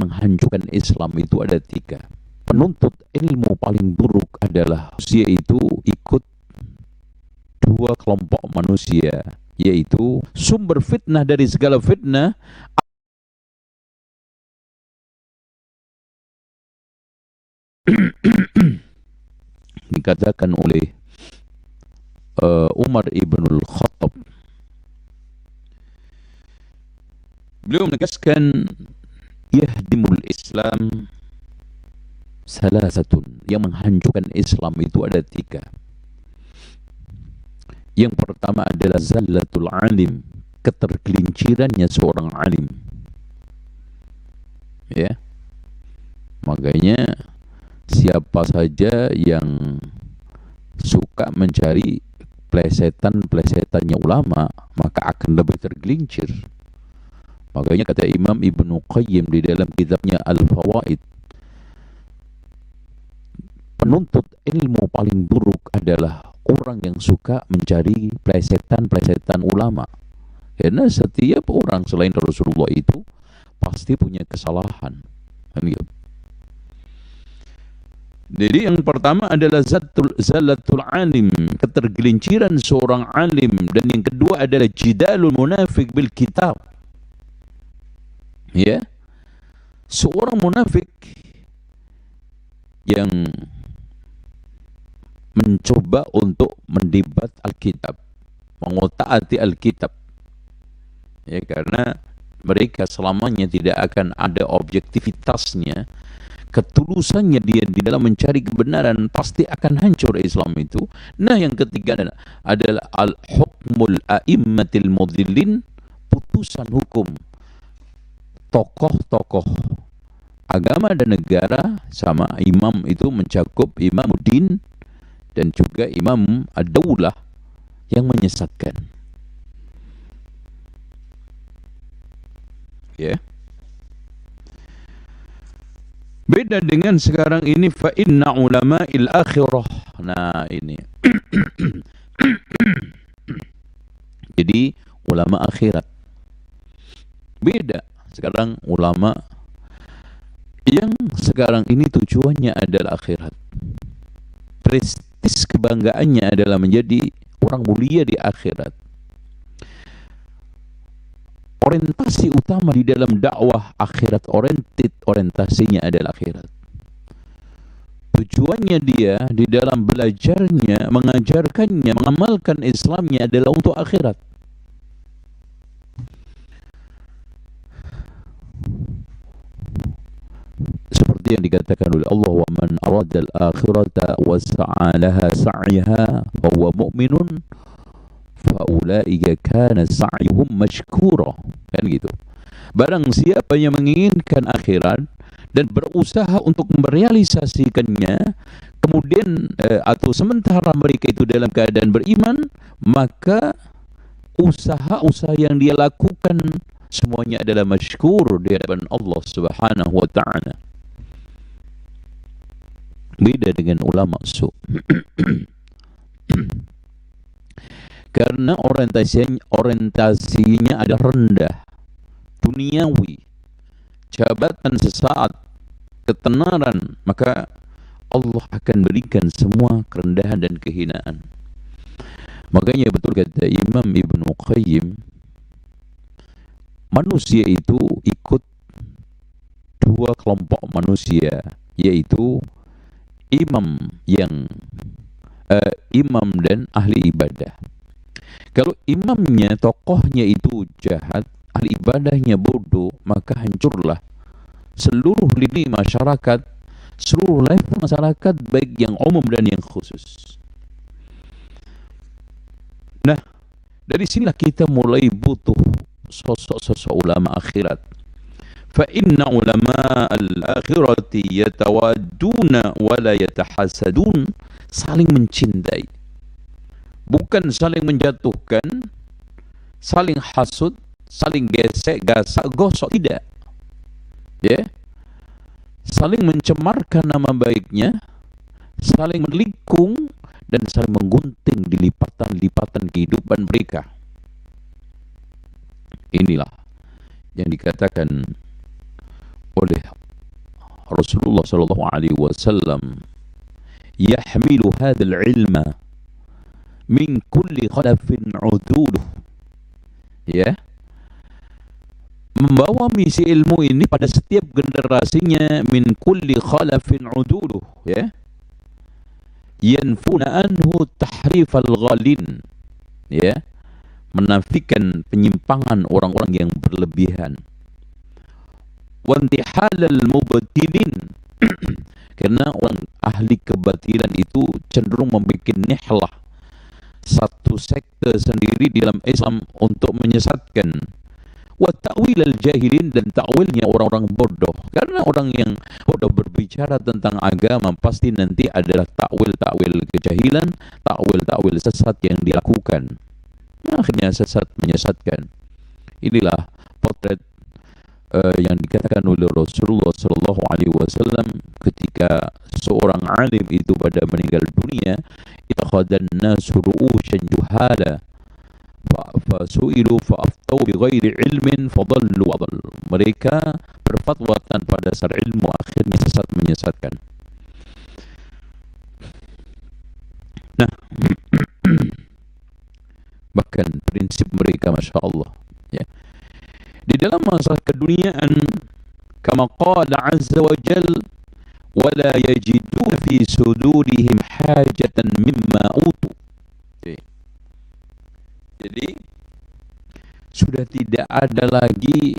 menghancurkan Islam itu ada tiga. Penuntut ilmu paling buruk adalah manusia itu ikut dua kelompok manusia, yaitu sumber fitnah dari segala fitnah dikatakan oleh Umar ibnul Khattab. Beliau menegaskan yahdimul Islam salasatun, yang menghancurkan Islam itu ada tiga. Yang pertama adalah zallatul alim, ketergelincirannya seorang alim. Ya, makanya siapa saja yang suka mencari plesetan-plesetannya ulama, maka akan lebih tergelincir. Makanya kata Imam Ibnu Qayyim di dalam kitabnya Al-Fawaid, penuntut ilmu paling buruk adalah orang yang suka mencari plesetan-plesetan ulama. Karena setiap orang selain Rasulullah itu pasti punya kesalahan. Jadi yang pertama adalah zallatul alim, ketergelinciran seorang alim, dan yang kedua adalah jidalul munafik bil kitab. Ya, seorang munafik yang mencoba untuk mendebat Alkitab, mengotak-atik Alkitab, ya, karena mereka selamanya tidak akan ada objektivitasnya, ketulusannya dia di dalam mencari kebenaran, pasti akan hancur Islam itu. Nah, yang ketiga adalah al-hukmul a'immatil mudhillin, putusan hukum tokoh-tokoh agama dan negara. Sama imam itu mencakup imamuddin dan juga imam ad-daulah yang menyesatkan. Ya. Beda dengan sekarang ini, fa inna ulama'il akhirah. Nah, ini. Jadi ulama akhirat. Beda. Sekarang ulama yang sekarang ini tujuannya adalah akhirat. Prestis kebanggaannya adalah menjadi orang mulia di akhirat. Orientasi utama di dalam dakwah akhirat oriented, orientasinya adalah akhirat. Tujuannya dia di dalam belajarnya, mengajarkannya, mengamalkan Islamnya adalah untuk akhirat. Seperti yang dikatakan oleh Allah, wa man arada al-akhirata wa sa'a laha sa'yaha fa huwa mu'minun fa ulaika kana sa'yuhum mashkura. Kan gitu. Barang siapa yang menginginkan akhirat dan berusaha untuk merealisasikannya, kemudian atau sementara mereka itu dalam keadaan beriman, maka usaha-usaha yang dia lakukan semuanya adalah masykur di hadapan Allah Subhanahu wa ta'ala. Beda dengan ulama su. Karena orientasinya ada rendah, duniawi, jabatan sesaat, ketenaran, maka Allah akan berikan semua kerendahan dan kehinaan. Makanya betul kata Imam Ibnu Qayyim, manusia itu ikut dua kelompok manusia, yaitu imam dan ahli ibadah. Kalau imamnya, tokohnya itu jahat, ahli ibadahnya bodoh, maka hancurlah seluruh lini masyarakat, seluruh level masyarakat, baik yang umum dan yang khusus. Nah, dari sinilah kita mulai butuh sosok-sosok ulama akhirat. Fa inna ulama al-akhirati yatawadduna wa la yatahasadun, saling mencintai, bukan saling menjatuhkan, saling hasud, saling gesek, gasak, gosok, tidak. Ya, saling mencemarkan nama baiknya, saling melikung dan saling menggunting di lipatan-lipatan kehidupan mereka. Inilah yang dikatakan oleh Rasulullah sallallahu alaihi wasallam, yahmilu hadzal ilma min kulli khalafin uduluh, ya, membawa misi ilmu ini pada setiap generasinya, min kulli khalafin uduluh, ya, yanfuna anhu tahrifal ghalin, ya, menafikan penyimpangan orang-orang yang berlebihan, wantihalal mubtilin, karena orang ahli kebatilan itu cenderung membuat nihlah, satu sekte sendiri di dalam Islam untuk menyesatkan, wa ta'wil al-jahilin, dan ta'wilnya orang-orang bodoh. Karena orang yang bodoh berbicara tentang agama pasti nanti adalah ta'wil-ta'wil kejahilan, ta'wil-ta'wil sesat yang dilakukan. Akhirnya sesat menyesatkan. Inilah potret yang dikatakan oleh Rasulullah Sallallahu Alaihi Wasallam ketika seorang alim itu pada meninggal dunia, ittakhadhan nasu ru'usan juhala fasu'ilu fa'aftau bighairi ilmin fadallu wa dhallu. Mereka berfatwa tanpa dasar ilmu, akhirnya sesat menyesatkan. Nah, bahkan prinsip mereka, masya Allah, ya, di dalam masalah keduniaan, kama qala azza wa jal, wala yajiduna fi sudurihim hajatan mimma utu. Jadi sudah tidak ada lagi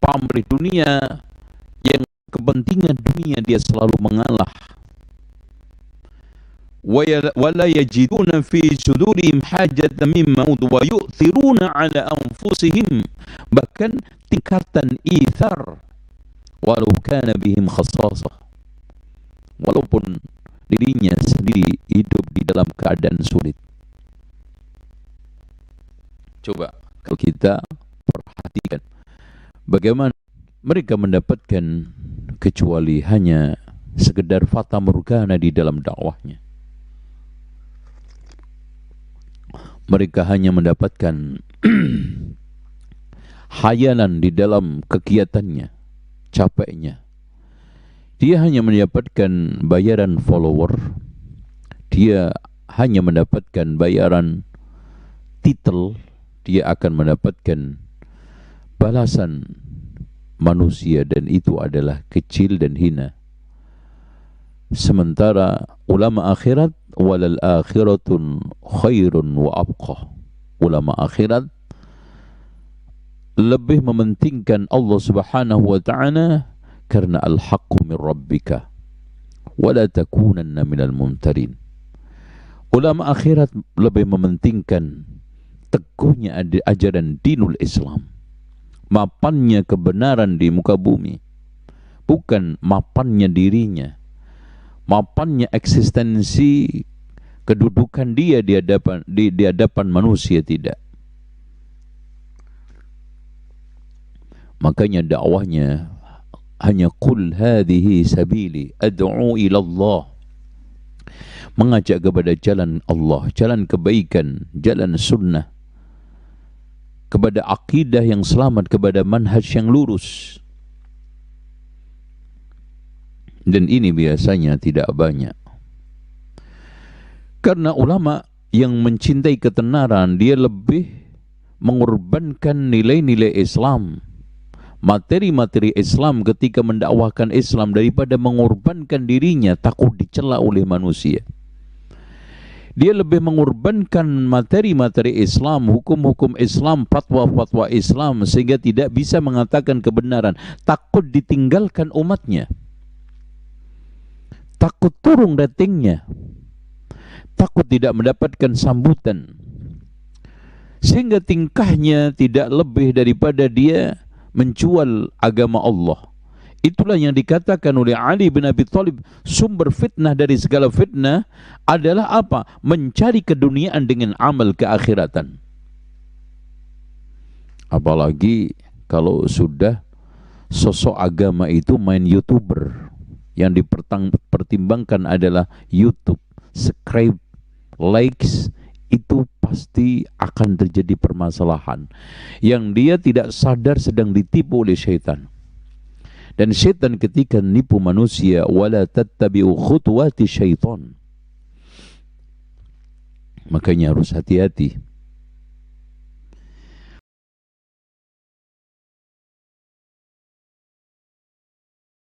pamrih dunia, yang kepentingan dunia dia selalu mengalah. Wala yajiduna fi sudurihim hajatan mimma utu wa yu'thiruna ala anfusihim, bahkan tingkatan ithar, walau kana bihim khassasah, walaupun dirinya sendiri hidup di dalam keadaan sulit. Coba kalau kita perhatikan bagaimana mereka mendapatkan kecuali hanya sekedar fata morgana di dalam dakwahnya. Mereka hanya mendapatkan hayalan di dalam kegiatannya, capeknya. Dia hanya mendapatkan bayaran follower, dia hanya mendapatkan bayaran titel, dia akan mendapatkan balasan manusia, dan itu adalah kecil dan hina. Sementara ulama akhirat, walal akhiratun khairun wa abqa. Ulama akhirat lebih mementingkan Allah Subhanahu wa ta'ala, karena al-haqqu min rabbika wa la takunanna minal mumtarin. Ulama akhirat lebih mementingkan teguhnya ajaran dinul Islam, mapannya kebenaran di muka bumi, bukan mapannya dirinya, mapannya eksistensi kedudukan dia di hadapan manusia, tidak. Makanya dakwahnya hanya qul hadhihi sabili ad'u ila Allah, mengajak kepada jalan Allah, jalan kebaikan, jalan sunnah, kepada akidah yang selamat, kepada manhaj yang lurus. Dan ini biasanya tidak banyak, karena ulama yang mencintai ketenaran, dia lebih mengorbankan nilai-nilai Islam, materi-materi Islam ketika mendakwahkan Islam, daripada mengorbankan dirinya takut dicela oleh manusia. Dia lebih mengorbankan materi-materi Islam, hukum-hukum Islam, fatwa-fatwa Islam, sehingga tidak bisa mengatakan kebenaran, takut ditinggalkan umatnya, takut turun ratingnya, takut tidak mendapatkan sambutan, sehingga tingkahnya tidak lebih daripada dia menjual agama Allah. Itulah yang dikatakan oleh Ali bin Abi Thalib, sumber fitnah dari segala fitnah adalah apa? Mencari keduniaan dengan amal keakhiratan. Apalagi kalau sudah sosok agama itu main YouTuber, yang dipertimbangkan adalah YouTube, subscribe, likes, itu pasti akan terjadi permasalahan yang dia tidak sadar sedang ditipu oleh syaitan. Dan syaitan ketika nipu manusia, wala tattabi'u khutuwati syaitan. Makanya harus hati-hati.